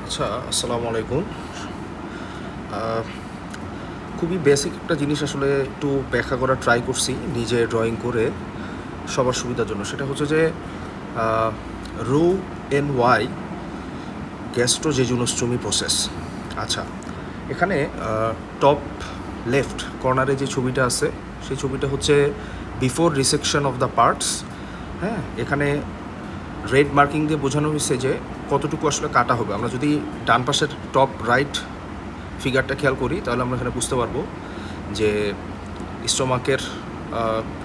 আচ্ছা, আসসালামু আলাইকুম। আহ, খুবই বেসিক একটা জিনিস আসলে একটু ব্যাখ্যা করার ট্রাই করছি নিজে ড্রয়িং করে সবার সুবিধার জন্য। সেটা হচ্ছে যে রো এন ওয়াই গ্যাস্ট্রোজেজুনোস্টোমি প্রসেস। আচ্ছা, এখানে টপ লেফট কর্নারে যে ছবিটা আছে সেই ছবিটা হচ্ছে before resection of the parts. হ্যাঁ, এখানে রেড মার্কিং দিয়ে বোঝানো হয়েছে যে কতটুকু আসলে কাটা হবে। আমরা যদি ডান পাশের টপ রাইট ফিগারটা খেয়াল করি তাহলে আমরা এখানে বুঝতে পারবো যে স্টোমাকের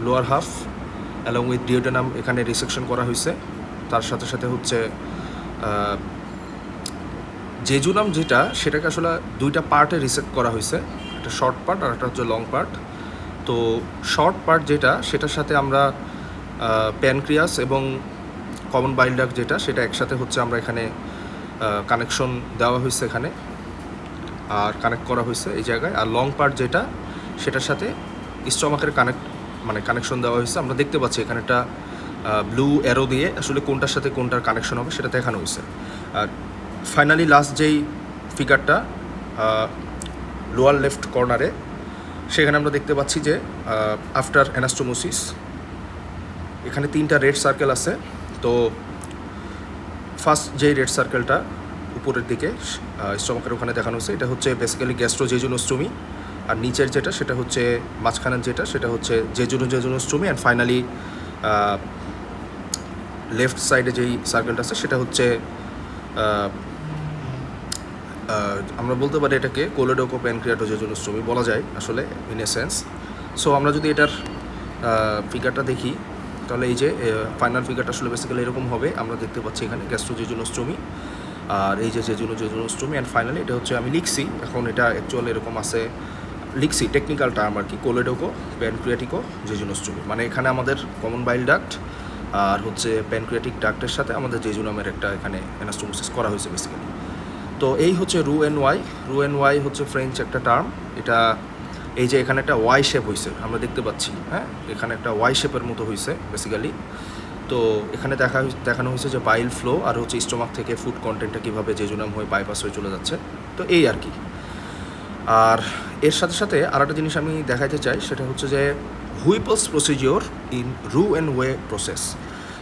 lower half along with duodenum এখানে রিসেকশন করা হয়েছে। তার সাথে সাথে হচ্ছে জেজুনাম যেটা সেটাকে আসলে দুইটা পার্টে রিসেক্ট করা হয়েছে, একটা শর্ট পার্ট আর একটা হচ্ছে লং পার্ট। তো শর্ট পার্ট যেটা সেটার সাথে আমরা প্যানক্রিয়াস এবং কমন বাইল ডাক্ট যেটা সেটা একসাথে হচ্ছে আমরা এখানে কানেকশন দেওয়া হয়েছে এখানে আর কানেক্ট করা হয়েছে এই জায়গায়। আর লং পার্ট যেটা সেটার সাথে স্টমাকের কানেকশন দেওয়া হয়েছে। আমরা দেখতে পাচ্ছি এখানে একটা ব্লু অ্যারো দিয়ে আসলে কোনটার সাথে কোনটার কানেকশন হবে সেটা দেখানো হয়েছে। আর ফাইনালি লাস্ট যেই ফিগারটা লোয়ার লেফট কর্নারে, সেখানে আমরা দেখতে পাচ্ছি যে আফটার অ্যানাস্টোমোসিস এখানে 3টা রেড সার্কেল আছে। তো ফার্স্ট যেই রেড সার্কেলটা উপরের দিকে স্টমাকের ওখানে দেখানো হয়েছে, এটা হচ্ছে বেসিক্যালি গ্যাস্ট্রোজেজুনোস্টোমি। আর নিচের যেটা সেটা হচ্ছে মাঝখানের যেটা সেটা হচ্ছে জেজুনোস্টোমি। অ্যান্ড ফাইনালি লেফট সাইডে যেই সার্কেলটা আছে সেটা হচ্ছে আমরা বলতে পারি এটাকে কোলোডোকো প্যানক্রিয়াটোজেজুনোস্টোমি বলা যায় আসলে ইন এ সেন্স। সো আমরা যদি এটার ফিগারটা দেখি তাহলে এই যে ফাইনাল ফিগারটা আসলে বেসিক্যালি এরকম হবে। আমরা দেখতে পাচ্ছি এখানে গ্যাস্ট্রোজেজুনোস্টোমি আর এই যে জেজুনোস্টোমি। অ্যান্ড ফাইনালি এটা হচ্ছে আমি লিখছি, এখন এটা অ্যাকচুয়ালি এরকম আছে, লিখছি টেকনিক্যাল টার্ম আর কি, কোলোডোকো প্যানক্রিয়াটিকো জেজুনোস্টোমি। মানে এখানে আমাদের কমন বাইল ডাক্ট আর হচ্ছে প্যানক্রিয়াটিক ডাক্টের সাথে আমাদের জেজুনামের একটা এখানে অ্যানাস্টোমোসিস করা হয়েছে বেসিক্যালি। তো এই হচ্ছে রু এন ওয়াই। রু এন ওয়াই হচ্ছে ফ্রেঞ্চ একটা টার্ম। এটা এই যে এখানে একটা ওয়াই শেপ হয়েছে আমরা দেখতে পাচ্ছি, হ্যাঁ, এখানে একটা ওয়াই শেপের মতো হয়েছে বেসিক্যালি। তো এখানে দেখানো হয়েছে যে বাইল ফ্লো আর হচ্ছে স্টোমাক থেকে ফুড কন্টেন্টটা কীভাবে জেজুনাম হয়ে বাইপাস হয়ে চলে যাচ্ছে। তো এই আর কি। আর এর সাথে সাথে আর একটা জিনিস আমি দেখাইতে চাই, সেটা হচ্ছে যে হুইপলস প্রসিজিওর ইন রু অ্যান্ড ওয়ে প্রসেস।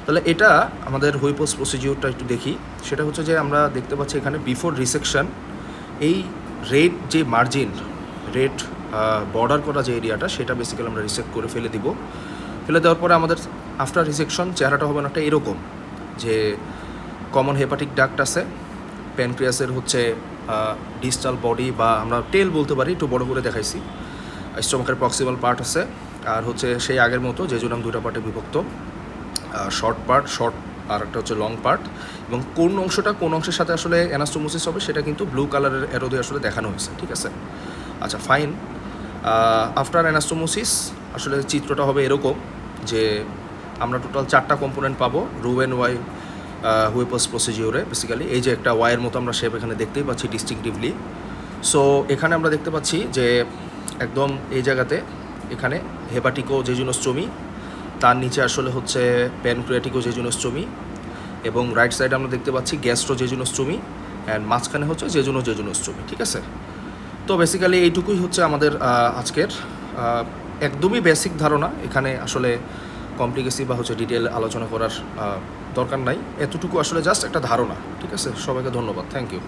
তাহলে এটা আমাদের হুইপলস প্রসিজিওরটা একটু দেখি। সেটা হচ্ছে যে আমরা দেখতে পাচ্ছি এখানে বিফোর রিসেকশন এই রেড যে মার্জিন, রেড বর্ডার করা যে এরিয়াটা সেটা বেসিক্যালি আমরা রিসেক্ট করে ফেলে দিব। ফেলে দেওয়ার পরে আমাদের আফটার রিসেকশন চেহারাটা হবে একটা এরকম, যে কমন হেপাটিক ডাক্ট আছে, প্যানক্রিয়াসের হচ্ছে ডিস্টাল বডি বা আমরা টেল বলতে পারি, একটু বড় করে দেখাইছি, স্টোমাকের প্রক্সিমাল পার্ট আছে, আর হচ্ছে সেই আগের মতো জেজুনাম দুটো পার্টে বিভক্ত, শর্ট আর একটা হচ্ছে লং পার্ট। এবং কোন অংশের সাথে আসলে অ্যানাস্টোমোসিস হবে সেটা কিন্তু ব্লু কালারের অ্যারো দিয়ে আসলে দেখানো হয়েছে, ঠিক আছে। আচ্ছা ফাইন। আফটার অ্যানাস্টোমোসিস আসলে চিত্রটা হবে এরকম যে আমরা টোটাল 4টা কম্পোনেন্ট পাবো রু এন ওয়াই হুইপলস প্রসিজিওরে। বেসিক্যালি এই যে একটা ওয়াইয়ের মতো আমরা শেপ এখানে দেখতেই পাচ্ছি ডিস্টিংটিভলি। সো এখানে আমরা দেখতে পাচ্ছি যে একদম এই জায়গাতে এখানে হেপাটিকো জেজুনোস্টোমি, তার নিচে আসলে হচ্ছে প্যানক্রিয়াটিকো জেজুনোস্টোমি, এবং রাইট সাইডে আমরা দেখতে পাচ্ছি গ্যাস্ট্রোজেজুনোস্টোমি, অ্যান্ড মাঝখানে হচ্ছে জেজুনোস্টোমি, ঠিক আছে। তো বেসিক্যালি এইটুকুই হচ্ছে আমাদের আজকের একদমই বেসিক ধারণা। এখানে আসলে কমপ্লিকেসি বা হচ্ছে ডিটেল আলোচনা করার দরকার নাই, এতটুকু আসলে জাস্ট একটা ধারণা, ঠিক আছে। সবাইকে ধন্যবাদ, থ্যাংক ইউ।